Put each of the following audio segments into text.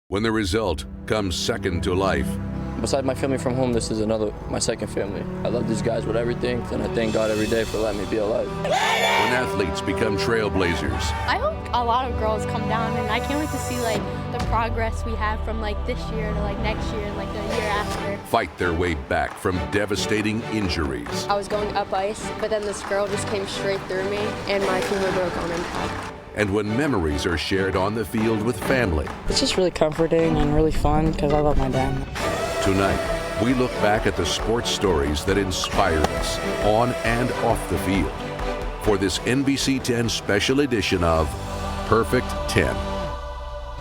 when the result comes second to life. Besides my family from home, this is my second family. I love these guys with everything, and I thank God every day for letting me be alive. When athletes become trailblazers. I hope a lot of girls come down, and I can't wait to see the progress we have from this year to next year and the year after. Fight their way back from devastating injuries. I was going up ice, but then this girl just came straight through me, and my femur broke on impact. And when memories are shared on the field with family. It's just really comforting and really fun because I love my dad. Tonight, we look back at the sports stories that inspired us on and off the field for this NBC 10 special edition of Perfect 10.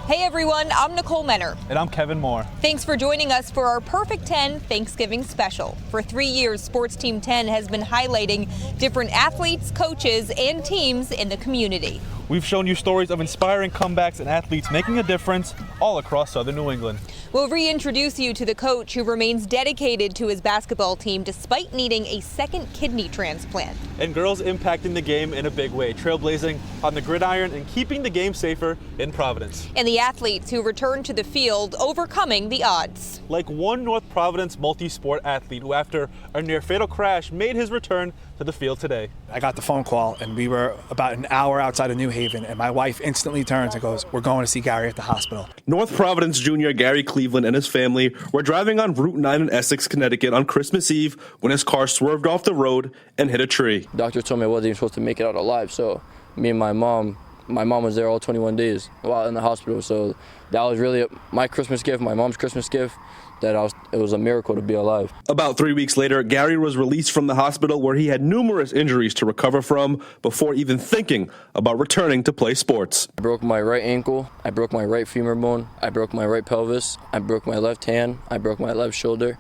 Hey everyone, I'm Nicole Menner. And I'm Kevin Moore. Thanks for joining us for our Perfect 10 Thanksgiving special. For 3 years, Sports Team 10 has been highlighting different athletes, coaches, and teams in the community. We've shown you stories of inspiring comebacks and athletes making a difference all across Southern New England. We'll reintroduce you to the coach who remains dedicated to his basketball team despite needing a second kidney transplant. And girls impacting the game in a big way, trailblazing on the gridiron and keeping the game safer in Providence. And the athletes who return to the field overcoming the odds. Like one North Providence multi-sport athlete who, after a near-fatal crash, made his return to the field today. I got the phone call, and we were about an hour outside of New Haven, and my wife instantly turns and goes, "We're going to see Gary at the hospital." North Providence junior Gary Cleveland and his family were driving on Route 9 in Essex, Connecticut on Christmas Eve when his car swerved off the road and hit a tree. Doctor told me I wasn't even supposed to make it out alive, so me and my mom was there all 21 days while in the hospital, so that was really my Christmas gift, my mom's Christmas gift. It was a miracle to be alive. About 3 weeks later, Gary was released from the hospital where he had numerous injuries to recover from before even thinking about returning to play sports. I broke my right ankle, I broke my right femur bone, I broke my right pelvis, I broke my left hand, I broke my left shoulder,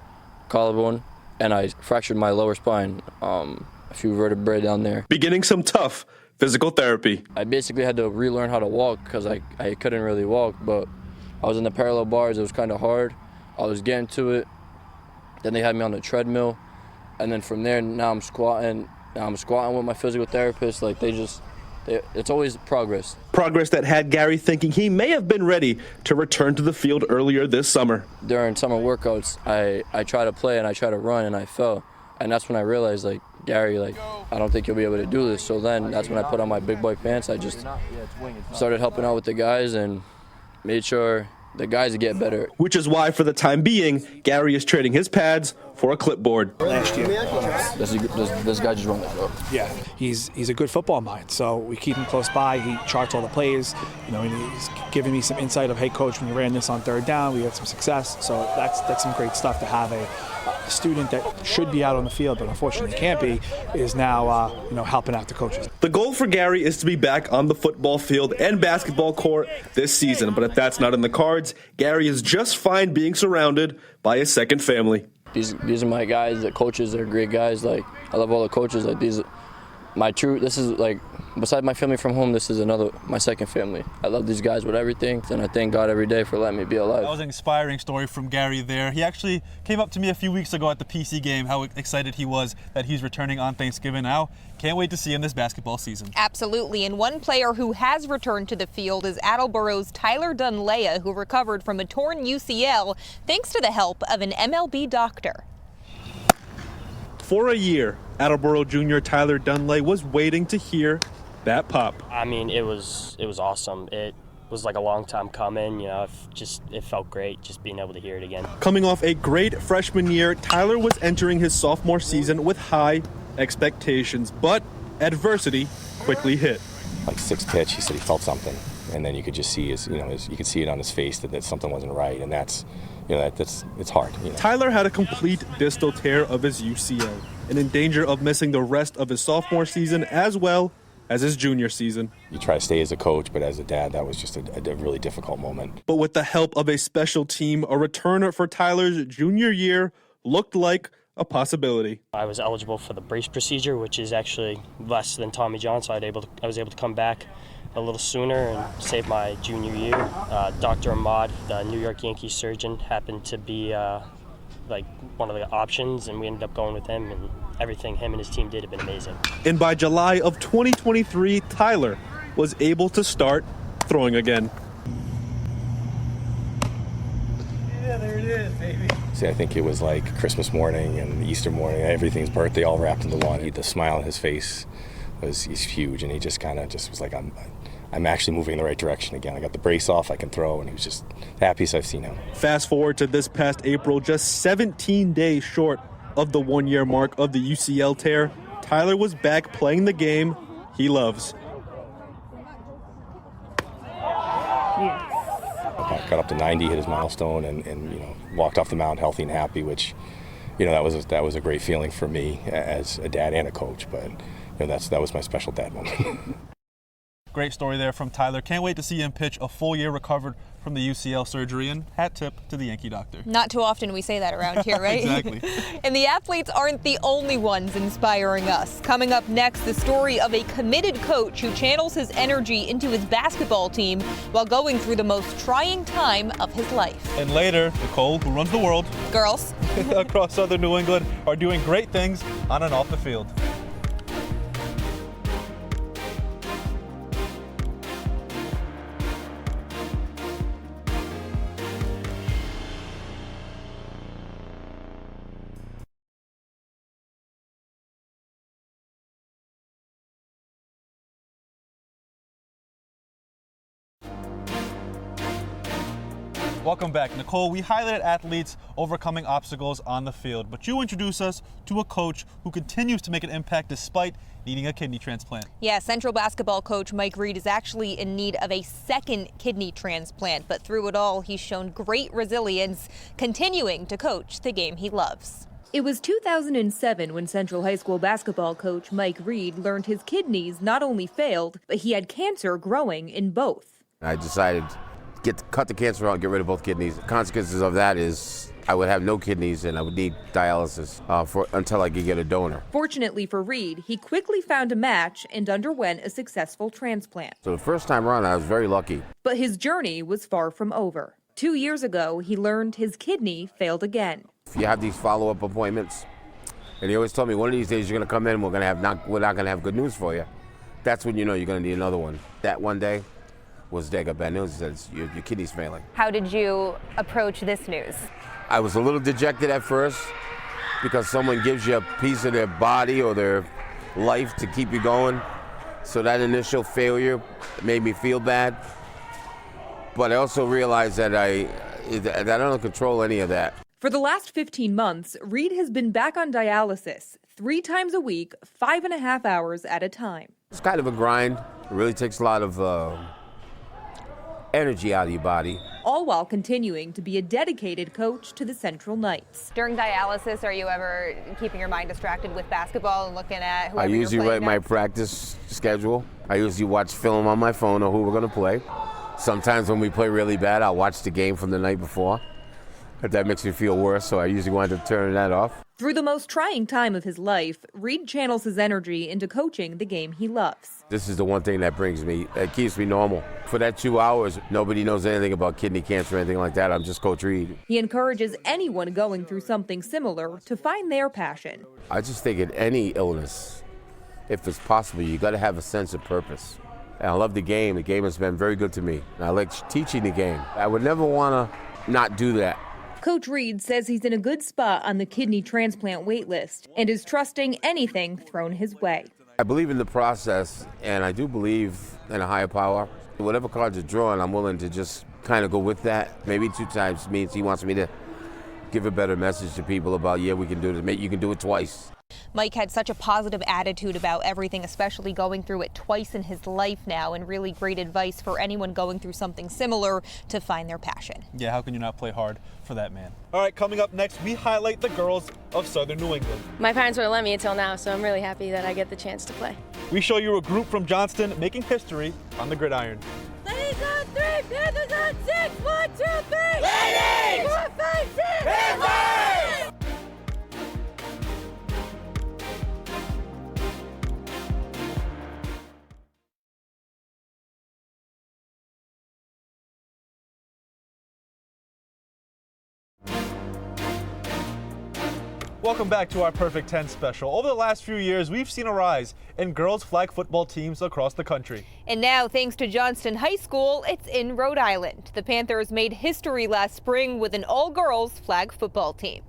collarbone, and I fractured my lower spine, a few vertebrae down there. Beginning some tough physical therapy. I basically had to relearn how to walk because I couldn't really walk, but I was in the parallel bars, it was kind of hard. I was getting to it, then they had me on the treadmill, and then from there, now I'm squatting with my physical therapist. It's always progress. Progress that had Gary thinking he may have been ready to return to the field earlier this summer. During summer workouts, I tried to play and I tried to run and I fell. And that's when I realized, Gary, I don't think you'll be able to do this. So then that's when I put on my big boy pants. I just started helping out with the guys and made sure the guys get better. Which is why, for the time being, Gary is trading his pads for a clipboard. Last year. This guy just run that up. Yeah, he's a good football mind, so we keep him close by. He charts all the plays. And he's giving me some insight of, hey, coach, when you ran this on third down, we had some success. So that's some great stuff to have a student that should be out on the field, but unfortunately can't be, is now helping out the coaches. The goal for Gary is to be back on the football field and basketball court this season, but if that's not in the cards, Gary is just fine being surrounded by his second family. These are my guys. The coaches are great guys. I love all the coaches. Besides my family from home, this is my second family. I love these guys with everything, and I thank God every day for letting me be alive. That was an inspiring story from Gary there. He actually came up to me a few weeks ago at the PC game, how excited he was that he's returning on Thanksgiving. Now, can't wait to see him this basketball season. Absolutely, and one player who has returned to the field is Attleboro's Tyler Dunlea, who recovered from a torn UCL thanks to the help of an MLB doctor. For a year, Attleboro junior Tyler Dunlea was waiting to hear that pop. I mean, it was awesome. It was like a long time coming. It felt great just being able to hear it again. Coming off a great freshman year, Tyler was entering his sophomore season with high expectations, but adversity quickly hit. Sixth pitch, he said he felt something, and then you could just see you could see it on his face that something wasn't right, and it's hard. Tyler had a complete distal tear of his UCL and in danger of missing the rest of his sophomore season as well as his junior season. You try to stay as a coach, but as a dad, that was just a really difficult moment. But with the help of a special team, a return for Tyler's junior year looked like a possibility. I was eligible for the brace procedure, which is actually less than Tommy John, so I was able to come back a little sooner and save my junior year. Dr. Ahmad, the New York Yankees surgeon, happened to be one of the options, and we ended up going with him, and everything him and his team did have been amazing. And by July of 2023, Tyler was able to start throwing again. See, I think it was like Christmas morning and Easter morning, everything's birthday all wrapped into one. The smile on his face he's huge, and he just kind of was like, I'm actually moving in the right direction again. I got the brace off, I can throw, and he was just the happiest I've seen him. Fast forward to this past April, just 17 days short of the 1-year mark of the UCL tear, Tyler was back playing the game he loves. Got up to 90, hit his milestone, and walked off the mound healthy and happy, which that was a great feeling for me as a dad and a coach. But that was my special dad moment. Great story there from Tyler. Can't wait to see him pitch a full year recovered from the UCL surgery, and hat tip to the Yankee doctor. Not too often we say that around here, right? Exactly. And the athletes aren't the only ones inspiring us. Coming up next, the story of a committed coach who channels his energy into his basketball team while going through the most trying time of his life. And later, Nicole, who runs the world, girls across southern New England, are doing great things on and off the field. Welcome back. Nicole, we highlighted athletes overcoming obstacles on the field, but you introduce us to a coach who continues to make an impact despite needing a kidney transplant. Yeah, Central basketball coach Mike Reed is actually in need of a second kidney transplant, but through it all, he's shown great resilience, continuing to coach the game he loves. It was 2007 when Central High School basketball coach Mike Reed learned his kidneys not only failed, but he had cancer growing in both. I decided cut the cancer out and get rid of both kidneys. The consequences of that is I would have no kidneys and I would need dialysis until I could get a donor. Fortunately for Reed, he quickly found a match and underwent a successful transplant. So the first time around, I was very lucky. But his journey was far from over. 2 years ago, he learned his kidney failed again. You have these follow-up appointments, and he always told me, one of these days you're going to come in and we're not going to have good news for you. That's when you know you're going to need another one. That one day was they got bad news. He said, your kidney's failing. How did you approach this news? I was a little dejected at first because someone gives you a piece of their body or their life to keep you going. So that initial failure made me feel bad. But I also realized that I don't control any of that. For the last 15 months, Reed has been back on dialysis 3 times a week, 5.5 hours at a time. It's kind of a grind. It really takes a lot of energy out of your body. All while continuing to be a dedicated coach to the Central Knights. During dialysis, are you ever keeping your mind distracted with basketball and looking at whoever I usually you're write my practice schedule. I usually watch film on my phone of who we're going to play. Sometimes when we play really bad, I'll watch the game from the night before. If that makes me feel worse, so I usually wind up turning that off. Through the most trying time of his life, Reed channels his energy into coaching the game he loves. This is the one thing that keeps me normal. For that 2 hours, nobody knows anything about kidney cancer or anything like that. I'm just Coach Reed. He encourages anyone going through something similar to find their passion. I just think in any illness, if it's possible, you got to have a sense of purpose. And I love the game. The game has been very good to me. And I like teaching the game. I would never want to not do that. Coach Reed says he's in a good spot on the kidney transplant wait list and is trusting anything thrown his way. I believe in the process, and I do believe in a higher power. Whatever cards are drawn, I'm willing to just kind of go with that. Maybe 2 times means he wants me to give a better message to people about, yeah, we can do this. You can do it twice. Mike had such a positive attitude about everything, especially going through it twice in his life now, and really great advice for anyone going through something similar to find their passion. Yeah, how can you not play hard for that man? All right, coming up next, we highlight the girls of Southern New England. My parents wouldn't let me until now, so I'm really happy that I get the chance to play. We show you a group from Johnston making history on the gridiron. Ladies on 3, Panthers on 6, 1, 2, 3! Ladies! 4, 5, 6! Panthers! Welcome back to our Perfect 10 special. Over the last few years, we've seen a rise in girls flag football teams across the country. And now, thanks to Johnston High School, it's in Rhode Island. The Panthers made history last spring with an all-girls flag football team.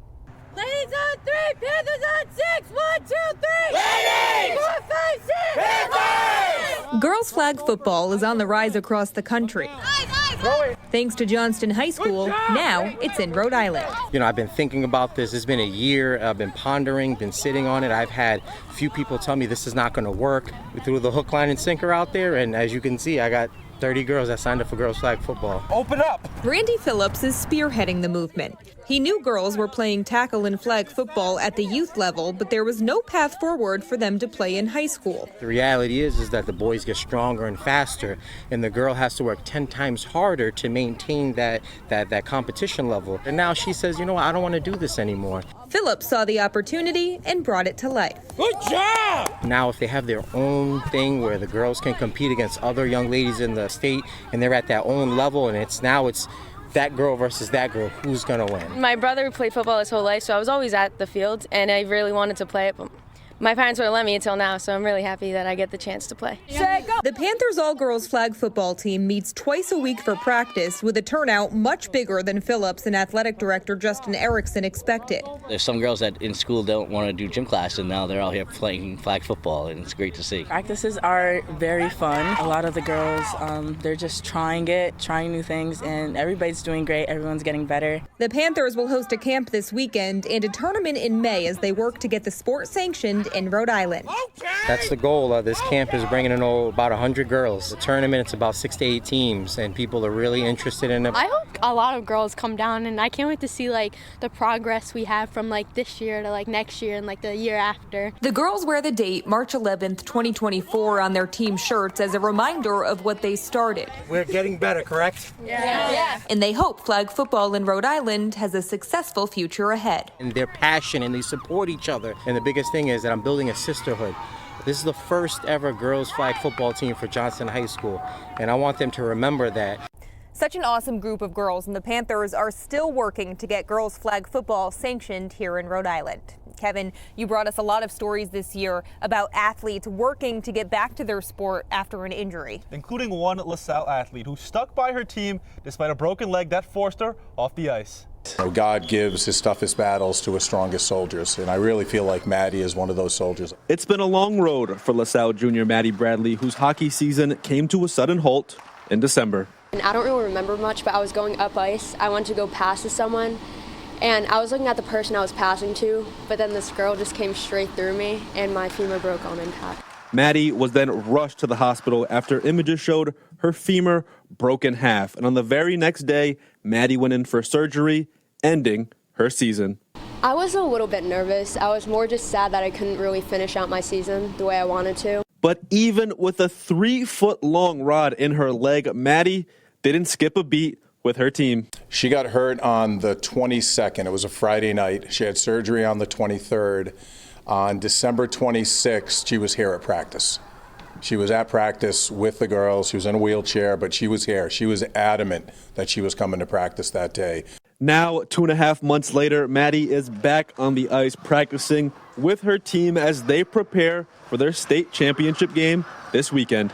Ladies on 3, Panthers on 6, 1, 2, 3. Ladies! 4, 5, 6. Panthers! Girls flag football is on the rise across the country. Thanks to Johnston High School, now it's in Rhode Island. You know, I've been thinking about this. It's been a year. I've been pondering, been sitting on it. I've had a few people tell me this is not going to work. We threw the hook, line, and sinker out there, and as you can see, I got 30 girls that signed up for girls flag football. Open up! Randy Phillips is spearheading the movement. He knew girls were playing tackle and flag football at the youth level, but there was no path forward for them to play in high school. The reality is that the boys get stronger and faster, and the girl has to work 10 times harder to maintain that competition level. And now she says, you know what, I don't want to do this anymore. Phillips saw the opportunity and brought it to life. Good job! Now if they have their own thing where the girls can compete against other young ladies in the state, and they're at that own level, and it's that girl versus that girl, who's gonna win? My brother played football his whole life, so I was always at the field, and I really wanted to play it, but my parents wouldn't let me until now, so I'm really happy that I get the chance to play. The Panthers all-girls flag football team meets twice a week for practice with a turnout much bigger than Phillips and athletic director Justin Erickson expected. There's some girls that in school don't want to do gym class, and now they're all here playing flag football, and it's great to see. Practices are very fun. A lot of the girls, they're just trying new things, and everybody's doing great. Everyone's getting better. The Panthers will host a camp this weekend and a tournament in May as they work to get the sport sanctioned in Rhode Island. That's the goal of this camp, is bringing in about 100 girls. The tournament, it's about 6 to 8 teams, and people are really interested in it. I hope a lot of girls come down, and I can't wait to see like the progress we have from like this year to like next year and like the year after. The girls wear the date March 11th, 2024 on their team shirts as a reminder of what they started. We're getting better, correct? Yeah. And they hope flag football in Rhode Island has a successful future ahead. And they're passionate and they support each other. And the biggest thing is that I'm building a sisterhood. This is the first ever girls flag football team for Johnston High School, and I want them to remember that. Such an awesome group of girls, and the Panthers are still working to get girls flag football sanctioned here in Rhode Island. Kevin, you brought us a lot of stories this year about athletes working to get back to their sport after an injury. Including one LaSalle athlete who stuck by her team despite a broken leg that forced her off the ice. God gives his toughest battles to his strongest soldiers, and I really feel like Maddie is one of those soldiers. It's been a long road for LaSalle junior Maddie Bradley, whose hockey season came to a sudden halt in December. And I don't really remember much, but I was going up ice. I went to go pass to someone, and I was looking at the person I was passing to, but then this girl just came straight through me, and my femur broke on impact. Maddie was then rushed to the hospital after images showed her femur broke in half. And on the very next day, Maddie went in for surgery, ending her season. I was a little bit nervous. I was more just sad that I couldn't really finish out my season the way I wanted to. But even with a 3-foot-long rod in her leg, Maddie didn't skip a beat with her team. She got hurt on the 22nd. It was a Friday night. She had surgery on the 23rd. On December 26th, she was here at practice. She was at practice with the girls. She was in a wheelchair, but she was here. She was adamant that she was coming to practice that day. Now, 2.5 months later, Maddie is back on the ice practicing with her team as they prepare for their state championship game this weekend.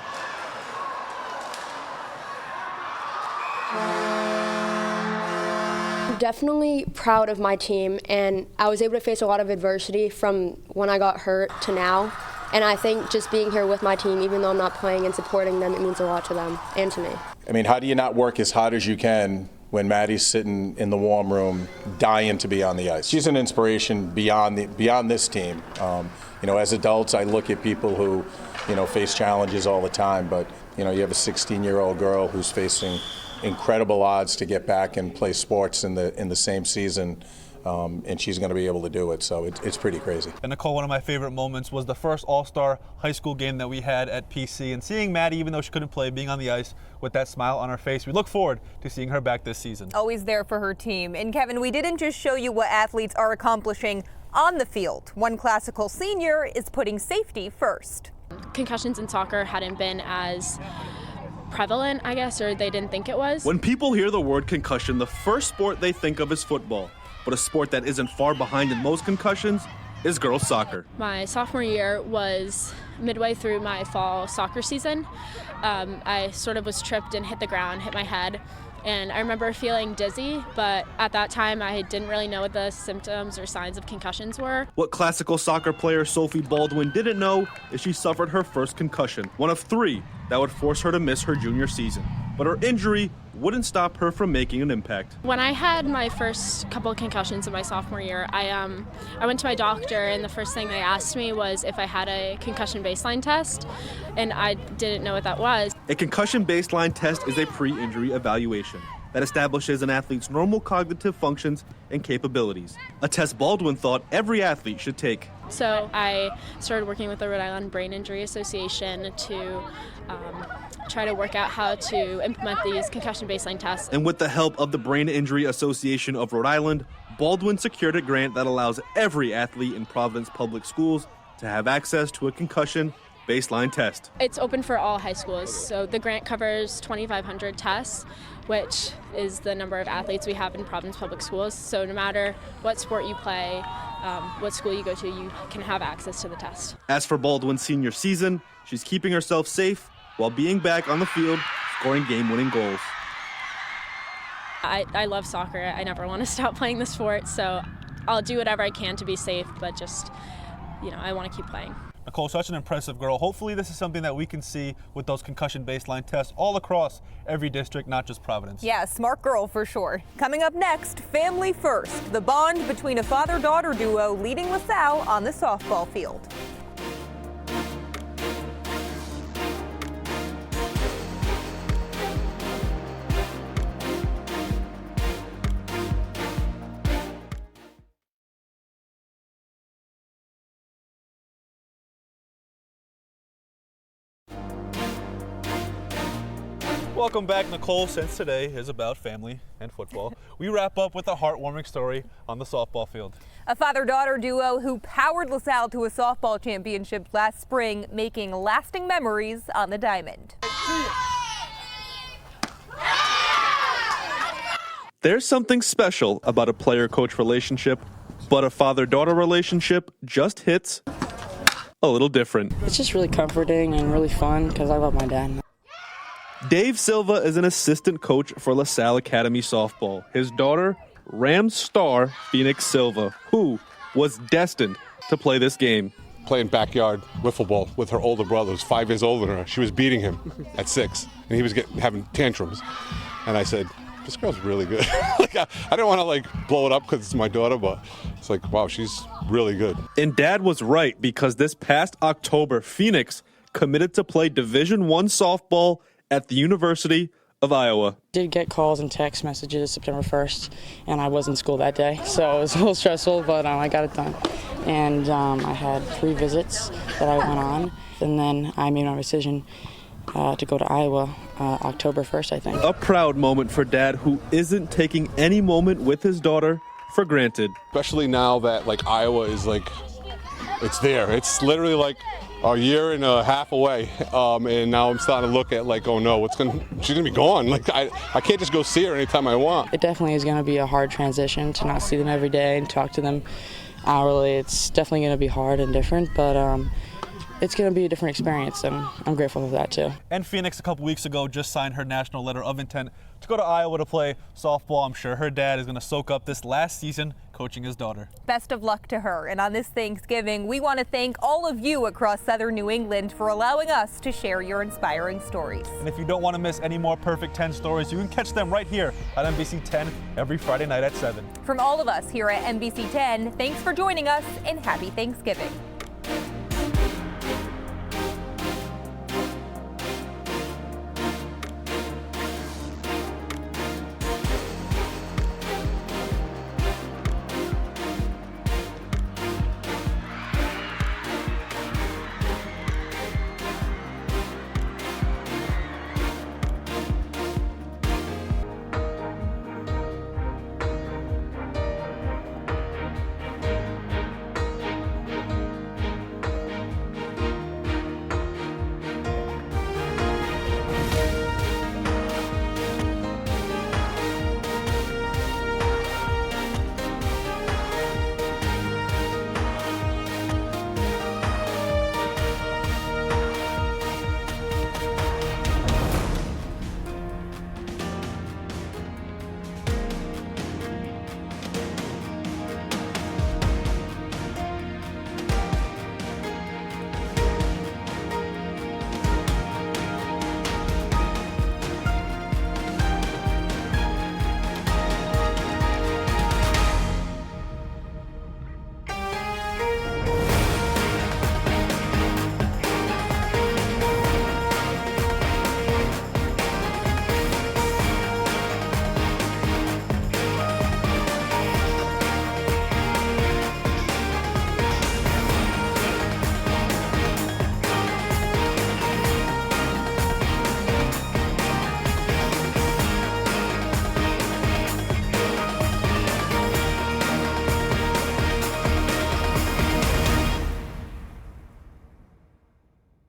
I'm definitely proud of my team, and I was able to face a lot of adversity from when I got hurt to now. And I think just being here with my team, even though I'm not playing and supporting them, it means a lot to them and to me. I mean, how do you not work as hard as you can when Maddie's sitting in the warm room dying to be on the ice? She's an inspiration beyond this team. You know, as adults, I look at people who, you know, face challenges all the time, but, you know, you have a 16-year-old girl who's facing incredible odds to get back and play sports in the same season. And she's going to be able to do it, so it's pretty crazy. And Nicole, one of my favorite moments was the first all-star high school game that we had at PC, and seeing Maddie, even though she couldn't play, being on the ice with that smile on her face. We look forward to seeing her back this season. Always there for her team. And Kevin, we didn't just show you what athletes are accomplishing on the field. One classical senior is putting safety first. Concussions in soccer hadn't been as prevalent, I guess, or they didn't think it was. When people hear the word concussion, the first sport they think of is football. But a sport that isn't far behind in most concussions is girls soccer. My sophomore year was midway through my fall soccer season. I sort of was tripped and hit the ground, hit my head. And I remember feeling dizzy, but at that time I didn't really know what the symptoms or signs of concussions were. What classical soccer player Sophie Baldwin didn't know is she suffered her first concussion, one of 3 that would force her to miss her junior season. But her injury wouldn't stop her from making an impact. When I had my first couple of concussions in my sophomore year, I went to my doctor, and the first thing they asked me was if I had a concussion baseline test, and I didn't know what that was. A concussion baseline test is a pre-injury evaluation that establishes an athlete's normal cognitive functions and capabilities, a test Baldwin thought every athlete should take. So I started working with the Rhode Island Brain Injury Association to try to work out how to implement these concussion baseline tests. And with the help of the Brain Injury Association of Rhode Island, Baldwin secured a grant that allows every athlete in Providence public schools to have access to a concussion baseline test. It's open for all high schools, so the grant covers 2,500 tests, which is the number of athletes we have in Providence public schools. So no matter what sport you play, what school you go to, you can have access to the test. As for Baldwin's senior season, she's keeping herself safe while being back on the field, scoring game-winning goals. I love soccer. I never want to stop playing the sport, so I'll do whatever I can to be safe, but just, I want to keep playing. Nicole, such an impressive girl. Hopefully this is something that we can see with those concussion baseline tests all across every district, not just Providence. Yeah, smart girl for sure. Coming up next, Family First, the bond between a father-daughter duo leading LaSalle on the softball field. Welcome back, Nicole. Since today is about family and football, we wrap up with a heartwarming story on the softball field. A father-daughter duo who powered LaSalle to a softball championship last spring, making lasting memories on the diamond. There's something special about a player-coach relationship, but a father-daughter relationship just hits a little different. It's just really comforting and really fun because I love my dad. Dave Silva is an assistant coach for LaSalle Academy softball. His daughter, Rams star Phoenix Silva, who was destined to play this game. Playing backyard wiffle ball with her older brother, who's 5 years older than her. She was beating him at 6, and he was having tantrums. And I said, this girl's really good. I didn't want to blow it up because it's my daughter, but it's like, wow, she's really good. And Dad was right, because this past October, Phoenix committed to play Division I softball at the University of Iowa. Did get calls and text messages September 1st, and I was in school that day, so it was a little stressful, but I got it done. And I had 3 visits that I went on, and then I made my decision to go to Iowa October 1st, I think. A proud moment for Dad, who isn't taking any moment with his daughter for granted. Especially now that Iowa is it's there. It's literally a year and a half away, and now I'm starting to look at oh no, she's gonna be gone. I can't just go see her anytime I want. It definitely is gonna be a hard transition to not see them every day and talk to them hourly. It's definitely gonna be hard and different, but it's gonna be a different experience, and I'm grateful for that too. And Phoenix a couple weeks ago just signed her national letter of intent to go to Iowa to play softball. I'm sure her dad is gonna soak up this last season coaching his daughter. Best of luck to her. And on this Thanksgiving, we want to thank all of you across Southern New England for allowing us to share your inspiring stories. And if you don't want to miss any more Perfect 10 stories, you can catch them right here at NBC 10 every Friday night at 7. From all of us here at NBC 10, thanks for joining us and happy Thanksgiving.